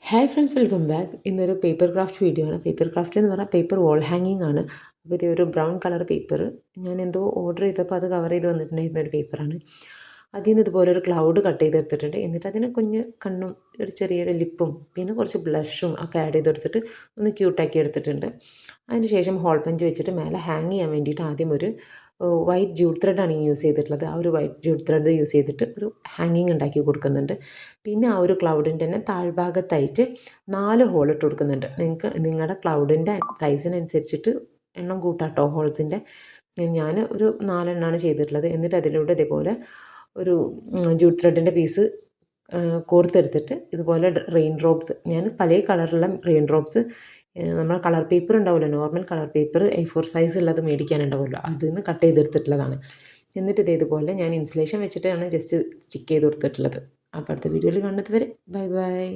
Hi friends, welcome back. ഇന്നൊരു paper craft video ആണ്. Paper craft എന്ന് പറഞ്ഞാൽ പേപ്പർ വാൾ ഹാങ്ങിങ് ആണ്. അപ്പോൾ ഇത് ഒരു ബ്രൗൺ കളർ പേപ്പർ ഞാൻ എന്തോ ഓർഡർ ചെയ്തപ്പോൾ അത് കവർ ചെയ്ത് വന്നിട്ടുണ്ടായിരുന്ന ഒരു പേപ്പറാണ്. അതിൽ നിന്ന് ഇതുപോലെ ഒരു ക്ലൗഡ് കട്ട് ചെയ്തെടുത്തിട്ടുണ്ട്. എന്നിട്ട് അതിന് കുഞ്ഞ് കണ്ണും ഒരു ചെറിയൊരു ലിപ്പും പിന്നെ കുറച്ച് ബ്ലഷും ഒക്കെ ആഡ് ചെയ്തെടുത്തിട്ട് ഒന്ന് ക്യൂട്ടാക്കി എടുത്തിട്ടുണ്ട്. അതിന് ശേഷം ഹോൾ പഞ്ച് വെച്ചിട്ട് മേലെ ഹാങ് ചെയ്യാൻ വേണ്ടിയിട്ട് ആദ്യം ഒരു വൈറ്റ് ജൂട്ട് ത്രെഡാണ് ഈ യൂസ് ചെയ്തിട്ടുള്ളത്. ആ ഒരു വൈറ്റ് ജൂട്ട് ത്രെഡ് യൂസ് ചെയ്തിട്ട് ഒരു ഹാങ്ങിങ് ഉണ്ടാക്കി കൊടുക്കുന്നുണ്ട്. പിന്നെ ആ ഒരു ക്ലൗഡിൻ്റെ തന്നെ താഴ്ഭാഗത്തായിട്ട് 4 ഹോൾ ഇട്ട് കൊടുക്കുന്നുണ്ട്. നിങ്ങളുടെ ക്ലൗഡിൻ്റെ സൈസിനനുസരിച്ചിട്ട് എണ്ണം കൂട്ടാട്ടോ ഹോൾസിൻ്റെ. ഞാൻ ഒരു 4 എണ്ണമാണ് ചെയ്തിട്ടുള്ളത്. എന്നിട്ട് അതിലൂടെ ഇതേപോലെ ഒരു ജൂട്ട് ത്രെഡിൻ്റെ പീസ് കോർത്തെടുത്തിട്ട് ഇതുപോലെ റെയിൻ ഡ്രോപ്സ്, ഞാൻ പല കളറിലുള്ള റെയിൻ ഡ്രോപ്സ് നമ്മളെ കളർ പേപ്പർ ഉണ്ടാവുമല്ലോ, normal colour paper A4 size ഉള്ളത് മേടിക്കാനുണ്ടാവുമല്ലോ, അതിൽ നിന്ന് കട്ട് ചെയ്തെടുത്തിട്ടുള്ളതാണ്. എന്നിട്ട് ഇതേപോലെ ഞാൻ ഇൻസുലേഷൻ വെച്ചിട്ടാണ് ജസ്റ്റ് സ്റ്റിക്ക് ചെയ്ത് കൊടുത്തിട്ടുള്ളത്. അപ്പോൾ അടുത്ത വീഡിയോയിൽ കാണുന്നത് വരെ ബൈ ബൈ.